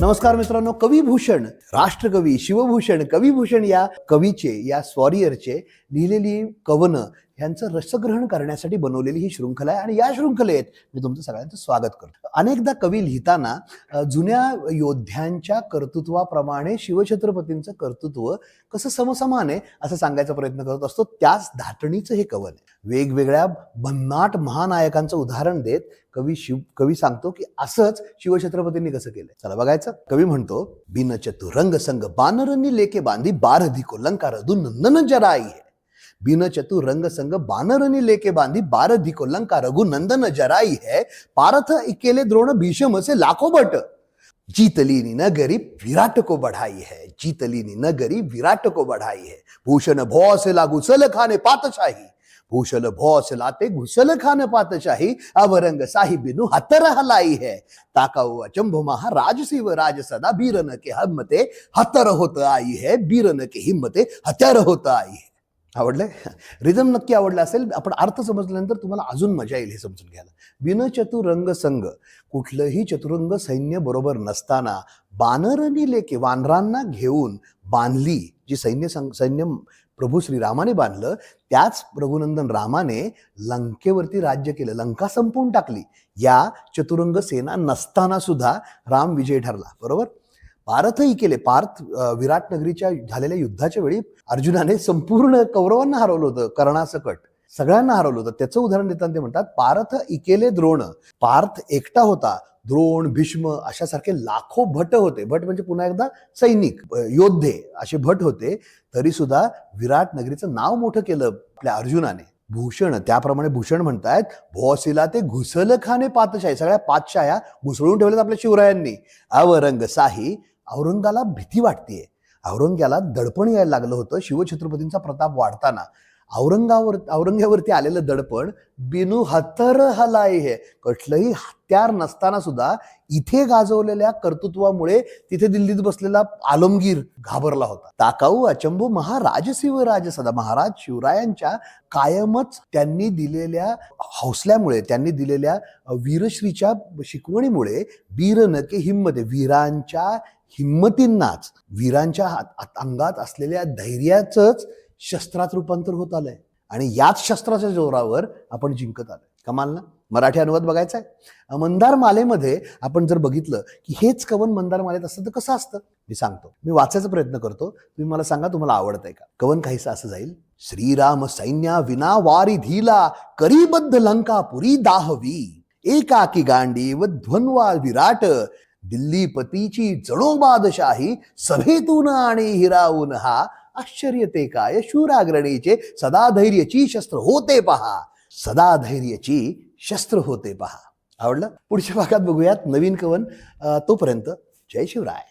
नमस्कार मित्रांनो, कविभूषण राष्ट्रकवी शिवभूषण कविभूषण या कवीचे या स्वॉरियरचे लिहिलेली कवनं यांचं रसग्रहण करण्यासाठी बनवलेली ही शृंखला आहे आणि या शृंखलेत मी तुमचं सगळ्यांचं स्वागत करतो. अनेकदा कवी लिहिताना जुन्या योद्ध्यांच्या कर्तृत्वाप्रमाणे शिवछत्रपतींचं कर्तृत्व कसं समसमान आहे असं सांगायचा प्रयत्न करत असतो. त्याच धाटणीचं हे कवन आहे. वेगवेगळ्या भन्नाट महानायकांचं उदाहरण देत कवी सांगतो की असंच शिवछत्रपतींनी कसं केलंय. चला बघायचं. कवी म्हणतो, बिन चतुरंग संग बानरनी लेके बांधी बारधिको लंका रधु नंदन जराई है. बिन चतुरंग संग बानरनी लेके बांधी बारधिको लंका रघु नंदन जराई है. पारथ इकेले द्रोण भीषम से लाखों बट. जीतलीनी नगरी विराट को बढ़ाई है. जीतलीनी नगरी विराट को बढ़ाई है. भूषण भौ से लागू सल खाने पातशाही. भूषण भौ से लाते घुसल खान पातशाही. अवरंग साहिब बिनु हतर हलाई है. ताकाऊ अचंभ महा राजशिव राज सदा. बीरन के हिम्मते हतर होत आई है. बीरन के हिम्मते हत्यार होत आई है. आवडलंय? रिदम नक्की आवडला असेल. आपण अर्थ समजल्यानंतर तुम्हाला अजून मजा येईल हे समजून घ्यायला. बिन चतुरंग संग, कुठलंही चतुरंग सैन्य बरोबर नसताना बानरनी लेके, वानरांना घेऊन बांधली जी सैन्य प्रभू श्रीरामाने बांधलं, त्याच रघुनंदन रामाने लंकेवरती राज्य केलं, लंका संपवून टाकली. या चतुरंग सेना नसताना सुद्धा राम विजय ठरला. बरोबर. पारथही केले. पार्थ विराट नगरीच्या झालेल्या युद्धाच्या वेळी अर्जुनाने संपूर्ण कौरवांना हरवलं होतं, कर्णासकट सगळ्यांना हरवलं होतं. त्याचं उदाहरण देताना ते म्हणतात, पारथ इकेले द्रोण. पार्थ एकटा होता. द्रोण, भीष्म अशासारखे लाखो भट होते. भट म्हणजे पुन्हा एकदा सैनिक, योद्धे असे भट होते. तरी सुद्धा विराट नगरीचं नाव मोठं केलं आपल्या अर्जुनाने. भूषण, त्याप्रमाणे भूषण म्हणतायत, भौसिला ते घुसल खाने पातशाही. सगळ्या पातशाया घुसळून ठेवल्यात आपल्या शिवरायांनी. अवरंग साही, औरंगाला भीती वाटतेय. औरंग्याला दडपण यायला लागलं होतं शिवछत्रपतींचा प्रताप वाढताना. औरंग्यावरती आलेलं दडपण बिनु हतर हलाई है. कुठलंही हत्यार नसताना सुद्धा इथे गाजवलेल्या कर्तृत्वामुळे तिथे दिल्लीत बसलेला आलमगीर घाबरला होता. ताकाऊ अचंबो महाराजशिव राज सदा. महाराज शिवरायांच्या कायमच त्यांनी दिलेल्या हौसल्यामुळे, त्यांनी दिलेल्या वीरश्रीच्या शिकवणीमुळे वीरनके हिम्मते, वीरांच्या हिम्मतींनाच, वीरांच्या अंगात असलेल्या धैर्याचंच शस्त्रात रूपांतर होत आलंय आणि याच शस्त्राच्या जोरावर आपण जिंकत आलोय. कमाल ना. मराठी अनुवाद बघायचा आहे. मंदार मालेमध्ये आपण जर बघितलं की हेच कवन मंदार मालेत असतं तर कसं असतं मी सांगतो. मी वाचायचा प्रयत्न करतो, तुम्ही मला सांगा तुम्हाला आवडतंय का. कवन काहीसं असं जाईल. श्रीराम सैन्या विना वारी धीला. करीबद्ध लंका पुरी दाहवी. एकाकी गांडी व ध्वन्वा विराट. दिल्लीपतीची जणो बादशाही. सभेतून आणि हिरावून हा. आश्चर्य ते काय शूराग्रणीचे. सदा धैर्याची शस्त्र होते पहा. सदा धैर्याची शस्त्र होते पहा. आवडलं? पुढच्या भागात बघूयात नवीन कवन. तोपर्यंत जय शिवराय.